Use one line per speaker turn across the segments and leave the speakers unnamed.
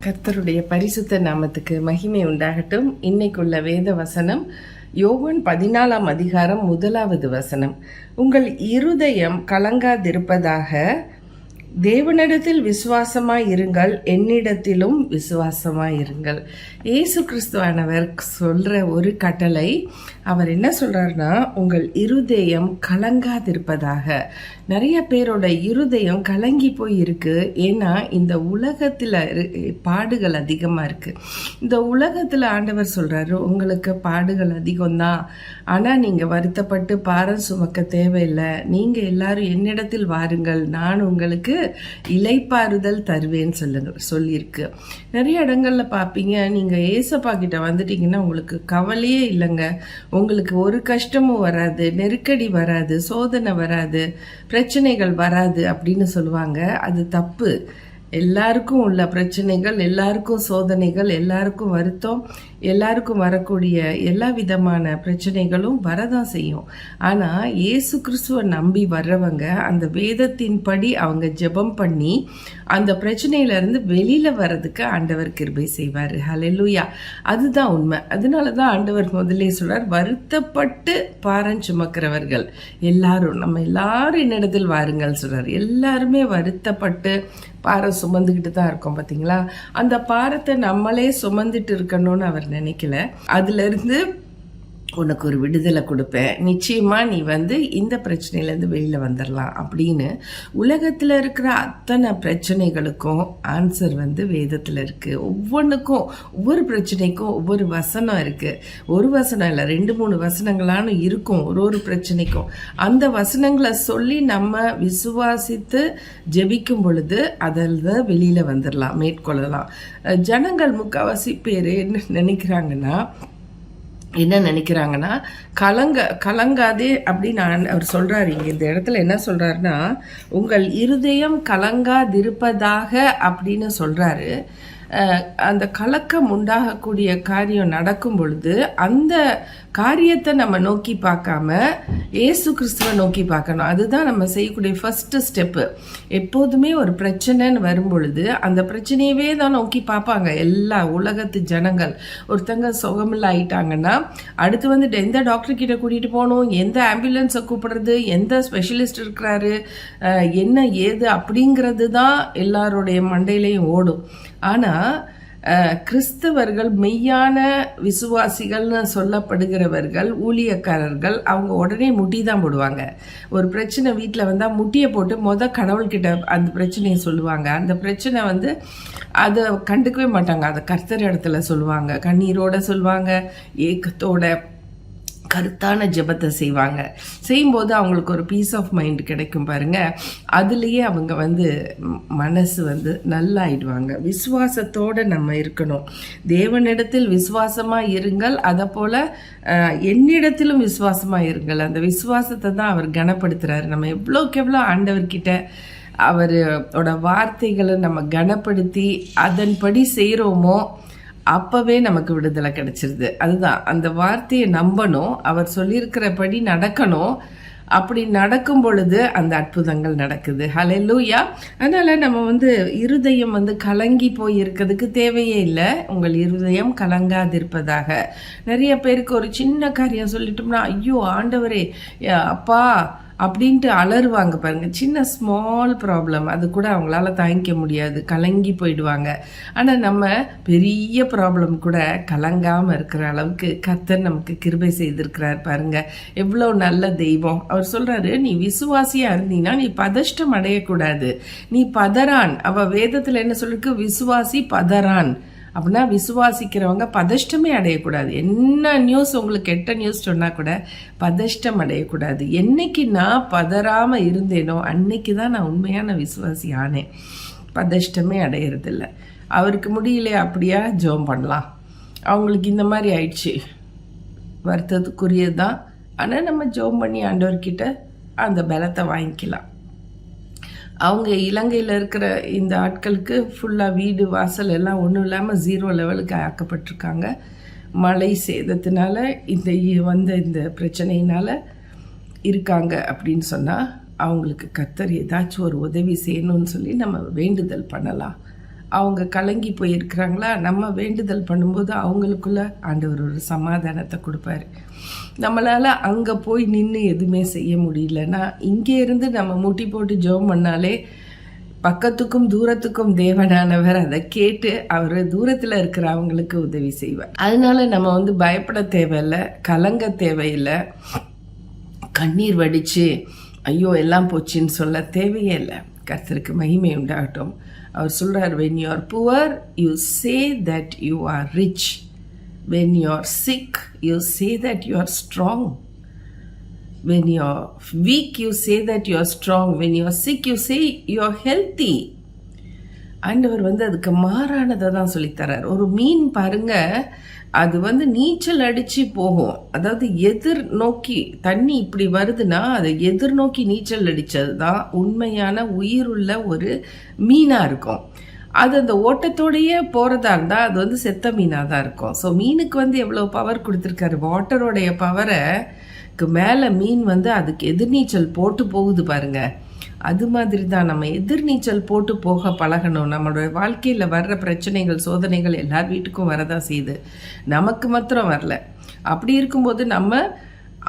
கர்த்தருடைய பரிசுத்த நாமத்துக்கு மகிமை உண்டாகட்டும். இன்னைக்குள்ள வேத வசனம் யோவான் 14ஆம் அதிகாரம் 1வது வசனம். உங்கள் இருதயம் கலங்காதிருப்பதாக தேவனிடத்தில் விசுவாசமாய் இருங்கள், என்னிடத்திலும் விசுவாசமாய் இருங்கள். இயேசு கிறிஸ்துவானவர் சொல்ற ஒரு கட்டளை. அவர் என்ன சொல்றாருன்னா, உங்கள் இருதயம் கலங்காதிருப்பதாக. நிறைய பேரோட இருதயம் கலங்கி போய் இருக்கு. ஏன்னா இந்த உலகத்துல பாடுகள் அதிகமா இருக்கு. இந்த உலகத்துல ஆண்டவர் சொல்றாரு, உங்களுக்கு பாடுகள் அதிகம்தான், ஆனா நீங்க வருத்தப்பட்டு பாரம் சுமக்க தேவையில்லை. நீங்க எல்லாரும் என்னிடத்தில் வாருங்கள், நான் உங்களுக்கு இளைப்பாறுதல் தருவேன்னு சொல்லியிருக்கு. நிறைய இடங்கள்ல பாப்பீங்க, நீங்க ஏசப்பா கிட்ட வந்துட்டீங்கன்னா உங்களுக்கு கவலையே இல்லைங்க. உங்களுக்கு ஒரு கஷ்டமும் வராது, நெருக்கடி வராது, சோதனை வராது, பிரச்சனைகள் வராது அப்படின்னு சொல்லுவாங்க. அது தப்பு. எல்லாருக்கும் உள்ள பிரச்சனைகள், எல்லாருக்கும் சோதனைகள், எல்லாருக்கும் வருத்தம், எல்லாருக்கும் வரக்கூடிய எல்லா விதமான பிரச்சனைகளும் வரதான் செய்யும். ஆனால் இயேசு கிறிஸ்துவை நம்பி வர்றவங்க அந்த வேதத்தின்படி அவங்க ஜெபம் பண்ணி அந்த பிரச்சனையிலேருந்து வெளியில் வர்றதுக்கு ஆண்டவர் கிருபை செய்வார். ஹல்லேலூயா. அதுதான் உண்மை. அதனால தான் ஆண்டவர் முதலே சொல்றார், வருத்தப்பட்டு பாரம் சுமக்கிறவர்கள் எல்லாரும், நம்ம எல்லாரும் என்னிடத்தில் வாருங்கள் சொல்றார். எல்லாருமே வருத்தப்பட்டு பாரம் சுமந்துக்கிட்டு தான் இருக்கோம். பார்த்தீங்களா, அந்த பாரத்தை நம்மளே சுமந்துட்டு இருக்கணும்னு அவர் நினைக்கல. அதுல இருந்து உனக்கு ஒரு விடுதலை கொடுப்பேன், நிச்சயமா நீ இந்த பிரச்சனையிலேருந்து வெளியில வந்துடலாம் அப்படின்னு. உலகத்தில் இருக்கிற அத்தனை பிரச்சனைகளுக்கும் ஆன்சர் வேதத்தில் இருக்கு. ஒவ்வொன்றுக்கும், ஒவ்வொரு பிரச்சனைக்கும் ஒவ்வொரு வசனம் இருக்கு. ஒரு வசனம் இல்லை, 2-3 வசனங்களான இருக்கும் ஒரு பிரச்சனைக்கும். அந்த வசனங்களை சொல்லி நம்ம விசுவாசித்து ஜெபிக்கும் பொழுது அதில் வெளியில வந்துடலாம், மேற்கொள்ளலாம். ஜனங்கள் முக்கால்வாசி பேர் என்ன நினைக்கிறாங்கன்னா கலங்காதே அப்படின்னு அவர் சொல்றாரு. இங்க இந்த இடத்துல என்ன சொல்றாருன்னா, உங்கள் இருதயம் கலங்காதிருப்பதாக அப்படின்னு சொல்றாரு. அந்த கலக்கம் உண்டாகக்கூடிய காரியம் நடக்கும் பொழுது அந்த காரியத்தை நம்ம நோக்கி பார்க்காம இயேசு கிறிஸ்துவை நோக்கி பார்க்கணும். அதுதான் நம்ம செய்யக்கூடிய ஃபர்ஸ்ட் ஸ்டெப்பு. எப்போதுமே ஒரு பிரச்சனைன்னு வரும் பொழுது அந்த பிரச்சனையவே தான் நோக்கி பார்ப்பாங்க எல்லா உலகத்து ஜனங்கள். ஒருத்தங்க சுகமில்ல ஆயிட்டாங்கன்னா அடுத்து எந்த டாக்டர் கிட்ட கூட்டிட்டு போகணும், எந்த ஆம்புலன்ஸை கூப்பிடுறது, எந்த ஸ்பெஷலிஸ்ட் இருக்கிறாரு, என்ன ஏது அப்படிங்கிறது தான் எல்லாருடைய மண்டையிலையும் ஓடும். ஆனால் கிறிஸ்தவர்கள், மெய்யான விசுவாசிகள்னு சொல்லப்படுகிறவர்கள், ஊழியக்காரர்கள், அவங்க உடனே முட்டி தான் போடுவாங்க. ஒரு பிரச்சனை வீட்டில் வந்தால் முட்டியை போட்டு கடவுள்கிட்ட அந்த பிரச்சனையை சொல்லுவாங்க. அந்த பிரச்சனை அதை கண்டுக்கவே மாட்டாங்க. அதை கர்த்தர் இடத்துல சொல்லுவாங்க, கண்ணீரோட சொல்லுவாங்க, ஏக்கத்தோட கருத்தான ஜெபத்தை செய்வாங்க. செய்யும்போது அவங்களுக்கு ஒரு பீஸ் ஆஃப் மைண்ட் கிடைக்கும் பாருங்க. அதுலேயே அவங்க மனசு நல்லாயிடுவாங்க. விசுவாசத்தோடு நம்ம இருக்கணும். தேவனிடத்தில் விசுவாசமாக இருங்கள், அதை போல் என்னிடத்திலும் விசுவாசமாக இருங்கள். அந்த விசுவாசத்தை தான் அவர் கனப்படுத்துகிறாரு. நம்ம எவ்வளோக்கு எவ்வளோ ஆண்டவர்கிட்ட அவரோட வார்த்தைகளை நம்ம கனப்படுத்தி அதன்படி செய்கிறோமோ அப்பவே நமக்கு விடுதலை கிடைச்சிருது. அதுதான், அந்த வார்த்தையை நம்பணும், அவர் சொல்லியிருக்கிறபடி நடக்கணும். அப்படி நடக்கும் பொழுது அந்த அற்புதங்கள் நடக்குது. ஹல்லேலூயா. அதனால நம்ம இருதயம் கலங்கி போய் இருக்கிறதுக்கு தேவையே இல்லை. உங்கள் இருதயம் கலங்காதிருப்பதாக. நிறைய பேருக்கு ஒரு சின்ன காரியம் சொல்லிட்டோம்னா, ஐயோ ஆண்டவரே, அப்பா அப்படின்ட்டு அலறுவாங்க பாருங்க. சின்ன ஸ்மால் ப்ராப்ளம், அது கூட அவங்களால தாங்கிக்க முடியாது, கலங்கி போயிடுவாங்க. ஆனால் நம்ம பெரிய ப்ராப்ளம் கூட கலங்காமல் இருக்கிற அளவுக்கு கர்த்தர் நமக்கு கிருபை செய்திருக்கிறார் பாருங்க. எவ்வளோ நல்ல தெய்வம். அவர் சொல்றாரு, நீ விசுவாசியா இருந்தீங்கன்னா நீ பதஷ்டம் அடையக்கூடாது, நீ பதறான். அவ வேதத்தில் என்ன சொல்லிருக்கு, விசுவாசி பதறான். அப்படின்னா விசுவாசிக்கிறவங்க பதஷ்டமே அடையக்கூடாது. என்ன நியூஸ், உங்களுக்கு கெட்ட நியூஸ் சொன்னா கூட பதஷ்டம் அடையக்கூடாது. என்னைக்கு நான் பதறாம இருந்தேனோ அன்னைக்கு தான் நான் உண்மையான விசுவாசி ஆனேன். பதஷ்டமே அடையிறதில்ல. அவருக்கு முடியலையே, அப்படியா ஜெபம் பண்ணலாம். அவங்களுக்கு இந்த மாதிரி ஆயிடுச்சு, வருத்தத்துக்குரியது தான். ஆனால் நம்ம ஜெபம் பண்ணி ஆண்டவர்கிட்ட அந்த பலத்தை வாங்கிக்கலாம். அவங்க இலங்கையில் இருக்கிற இந்த ஆட்களுக்கு ஃபுல்லாக வீடு வாசல் எல்லாம் ஒன்றும் இல்லாமல் 0 லெவலுக்கு ஆக்கப்பட்டிருக்காங்க. மழை சேதத்தினால இந்த பிரச்சனையினால் இருக்காங்க அப்படின்னு சொன்னால் அவங்களுக்கு கர்த்தர் ஏதாச்சும் ஒரு உதவி செய்யணும்னு சொல்லி நம்ம வேண்டுதல் பண்ணலாம். அவங்க கலங்கி போயிருக்கிறாங்களா, நம்ம வேண்டுதல் பண்ணும்போது அவங்களுக்குள்ள ஆண்டவர் ஒரு சமாதானத்தை கொடுப்பாரு. நம்மளால் அங்கே போய் நின்று எதுவுமே செய்ய முடியலன்னா இங்கே இருந்து நம்ம முட்டி போட்டு ஜெபம் பண்ணாலே பக்கத்துக்கும் தூரத்துக்கும் தேவனானவர் அதை கேட்டு அவர் தூரத்தில் இருக்கிற அவங்களுக்கு உதவி செய்வார். அதனால நம்ம பயப்பட தேவையில்லை, கலங்க தேவையில்லை, கண்ணீர் வடித்து ஐயோ எல்லாம் போச்சுன்னு சொல்ல தேவையே இல்லை. கர்த்தருக்கு மகிமை உண்டாகட்டும். அவர் சொல்கிறார், when you are poor you say that you are rich, when you are sick you say that you are strong, when you are weak you say that you are strong, when you are sick you say you are healthy. ஆண்டவர் அதுக்கு மாறானதை தான் சொல்லித்தரார். ஒரு மீன் பாருங்க, அது நீச்சல் அடித்து போகும். அதாவது எதிர் நோக்கி தண்ணி இப்படி வருதுன்னா அதை எதிர்நோக்கி நீச்சல் அடித்தது தான் உண்மையான உயிருள்ள ஒரு மீனாக இருக்கும். அது அந்த ஓட்டத்தோடையே போகிறதா இருந்தால் அது செத்த மீனாக தான் இருக்கும். ஸோ மீனுக்கு எவ்வளோ பவர் கொடுத்துருக்காரு, வாட்டரோடைய பவரைக்கு மேலே மீன் அதுக்கு எதிர்நீச்சல் போட்டு போகுது பாருங்க. அது மாதிரி தான் நம்ம எதிர்நீச்சல் போட்டு போக பழகணும். நம்மளோட வாழ்க்கையில் வர்ற பிரச்சனைகள் சோதனைகள் எல்லார் வீட்டுக்கும் வரதான் செய்யுது, நமக்கு மாத்திரம் வரல. அப்படி இருக்கும்போது நம்ம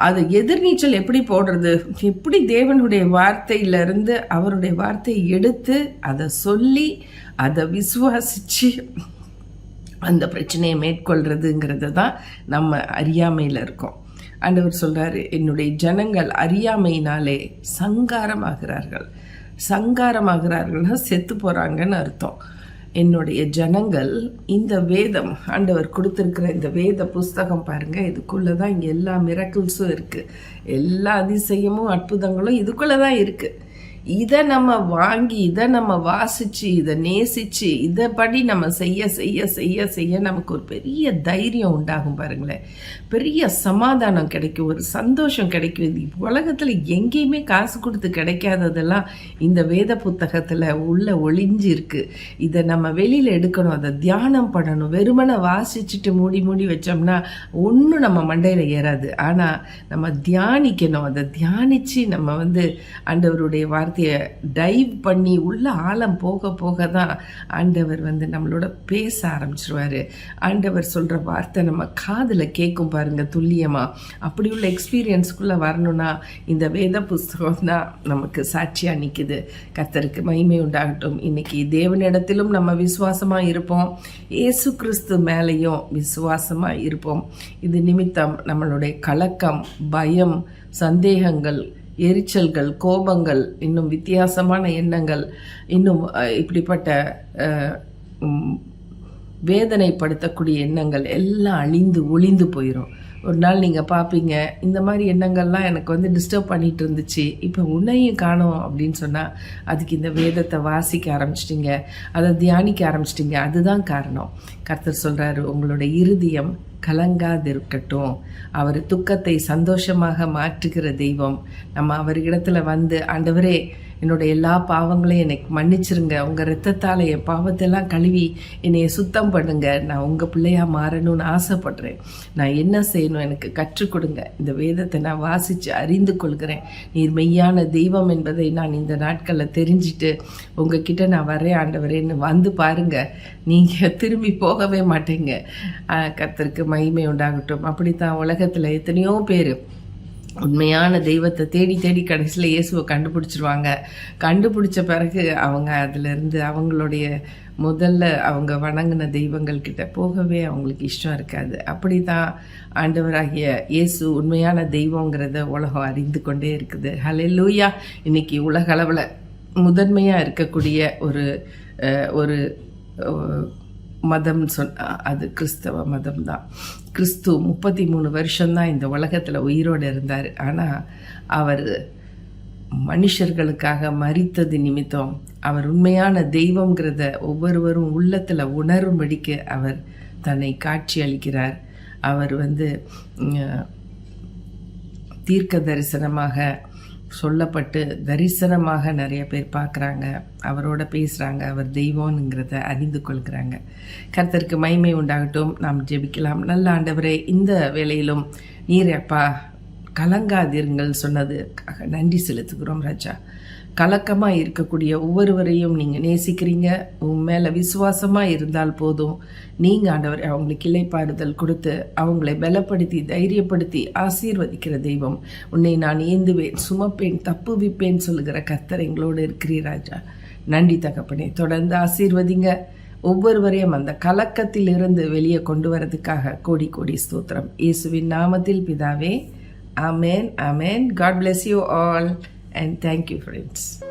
அது எதிர்நீச்சல் எப்படி போடுறது, எப்படி தேவனுடைய வார்த்தையிலிருந்து அவருடைய வார்த்தையை எடுத்து அதை சொல்லி அதை விசுவாசித்து அந்த பிரச்சனையை மேற்கொள்றதுங்கிறது தான் நம்ம அறியாமையில் இருக்கோம். ஆண்டவர் சொல்றாரு, என்னுடைய ஜனங்கள் அறியாமையினாலே சங்காரமாகிறார்கள்னா செத்து போறாங்கன்னு அர்த்தம். என்னுடைய ஜனங்கள் இந்த வேதம், ஆண்டவர் கொடுத்துருக்கிற இந்த வேத புஸ்தகம் பாருங்க, இதுக்குள்ளதான் இங்க எல்லா மிரக்கிள்ஸும் இருக்கு, எல்லா அதிசயமும் அற்புதங்களும் இதுக்குள்ளதான் இருக்கு. இதை நம்ம வாங்கி இதை நம்ம வாசிச்சு இதை நேசிச்சு இதை படி நம்ம செய்ய செய்ய செய்ய செய்ய நமக்கு ஒரு பெரிய தைரியம் உண்டாகும் பாருங்களேன். பெரிய சமாதானம் கிடைக்கும், ஒரு சந்தோஷம் கிடைக்கும். இது உலகத்தில் எங்கேயுமே காசு கொடுத்து கிடைக்காததெல்லாம் இந்த வேத புத்தகத்தில் உள்ள ஒளிஞ்சு இருக்கு. இதை நம்ம வெளியில் எடுக்கணும், அதை தியானம் பண்ணணும். வெறுமனை வாசிச்சுட்டு மூடி மூடி வச்சோம்னா ஒன்றும் நம்ம மண்டையில் ஏறாது. ஆனால் நம்ம தியானிக்கணும், அதை தியானித்து நம்ம ஆண்டவருடைய வார்த்தையை டைவ் பண்ணி உள்ள ஆழம் போக போக தான் ஆண்டவர் நம்மளோட பேச ஆரம்பிச்சிருவாரு. ஆண்டவர் சொல்ற வார்த்தை நம்ம காதுல கேட்கும் பாருங்க துல்லியமா. அப்படி உள்ள எக்ஸ்பீரியன்ஸ்குள்ள வரணும்னா இந்த வேத புஸ்தகம் தான் நமக்கு சாட்சியா நிக்குது. கர்த்தருக்கு மகிமை உண்டாகட்டும். இன்னைக்கு தேவனிடத்திலும் நம்ம விசுவாசமா இருப்போம், இயேசு கிறிஸ்து மேலேயும் விசுவாசமா இருப்போம். இது நிமித்தம் நம்மளுடைய கலக்கம், பயம், சந்தேகங்கள், எரிச்சல்கள், கோபங்கள், இன்னும் வித்தியாசமான எண்ணங்கள், இன்னும் இப்படிப்பட்ட வேதனைப்படுத்தக்கூடிய எண்ணங்கள் எல்லாம் அழிந்து ஒளிந்து போயிடும். ஒரு நாள் நீங்கள் பார்ப்பீங்க, இந்த மாதிரி எண்ணங்கள்லாம் எனக்கு டிஸ்டர்ப் பண்ணிட்டு இருந்துச்சு, இப்போ உன்னையும் காணோம் அப்படின்னு சொன்னால் அதுக்கு இந்த வேதத்தை வாசிக்க ஆரம்பிச்சிட்டிங்க, அதை தியானிக்க ஆரம்பிச்சிட்டிங்க. அதுதான் காரணம். கர்த்தர் சொல்கிறாரு, உங்களுடைய இருதயம் கலங்காதிருக்கட்டும். அவர் துக்கத்தை சந்தோஷமாக மாற்றுகிற தெய்வம். நம்ம அவரிடத்துல ஆண்டவரே என்னோட எல்லா பாவங்களையும் எனக்கு மன்னிச்சிருங்க, உங்கள் இரத்தத்தால் என் பாவத்தெல்லாம் கழுவி என்னைய சுத்தம் பண்ணுங்க, நான் உங்கள் பிள்ளையாக மாறணும்னு ஆசைப்படுறேன், நான் என்ன செய்யணும் எனக்கு கற்றுக் கொடுங்க, இந்த வேதத்தை நான் வாசித்து அறிந்து கொள்கிறேன், நீர் மெய்யான தெய்வம் என்பதை நான் இந்த நாட்களில் தெரிஞ்சுட்டு உங்ககிட்ட நான் வரேன் ஆண்டவரேன்னு பாருங்க, நீங்கள் திரும்பி போகவே மாட்டீங்க. கர்த்தருக்கு மகிமை உண்டாகட்டும். அப்படித்தான் உலகத்தில் எத்தனையோ பேர் உண்மையான தெய்வத்தை தேடி தேடி கடைசியில் இயேசுவை கண்டுபிடிச்சிருவாங்க. கண்டுபிடிச்ச பிறகு அவங்க அதிலிருந்து அவங்களுடைய முதல்ல அவங்க வணங்கின தெய்வங்கள் கிட்ட போகவே அவங்களுக்கு இஷ்டம் இருக்காது. அப்படி தான் ஆண்டவராகிய இயேசு உண்மையான தெய்வங்கிறத உலகம் அறிந்து கொண்டே இருக்குது. ஹல்லேலூயா. இன்னைக்கு உலக அளவில் முதன்மையாக இருக்கக்கூடிய ஒரு மதம் அது கிறிஸ்தவ மதம் தான். கிறிஸ்து 33 வருஷம்தான் இந்த உலகத்தில் உயிரோடு இருந்தார். ஆனால் அவர் மனுஷர்களுக்காக மரித்தது நிமித்தம் அவர் உண்மையான தெய்வங்கிறத ஒவ்வொருவரும் உள்ளத்தில் உணரும்படிக்கு அவர் தன்னை காட்சி அளிக்கிறார். அவர் தீர்க்க தரிசனமாக சொல்லப்பட்டு தரிசனமாக நிறைய பேர் பார்க்குறாங்க, அவரோட பேசுகிறாங்க, அவர் தெய்வம்ங்கிறத அறிந்து கொள்கிறாங்க. கர்த்தருக்கு மகிமை உண்டாகட்டும். நாம் ஜெபிக்கலாம். நல்ல ஆண்டவரே, இந்த வேளையிலும் நீர் அப்பா கலங்காதீர்கள் சொன்னதுக்காக நன்றி செலுத்துகிறோம் ராஜா. கலக்கமாக இருக்கக்கூடிய ஒவ்வொருவரையும் நீங்கள் நேசிக்கிறீங்க. உன் மேலே விசுவாசமாக இருந்தால் போதும். நீங்கள் ஆண்டவர் அவங்களுக்கு இளைப்பாறுதல் கொடுத்து அவங்களை பலப்படுத்தி தைரியப்படுத்தி ஆசீர்வதிக்கிற தெய்வம். உன்னை நான் ஏந்துவேன், சுமப்பேன், தப்புவிப்பேன் சொல்லுகிற கர்த்தர் எங்களோடு இருக்கிறீர் ராஜா. நன்றி தகப்பனே. தொடர்ந்து ஆசீர்வதிங்க. ஒவ்வொருவரையும் அந்த கலக்கத்திலிருந்து வெளியே கொண்டு வரதுக்காக கோடி கோடி ஸ்தோத்திரம். இயேசுவின் நாமத்தில் பிதாவே, ஆமேன், ஆமேன். God bless you all and thank you friends.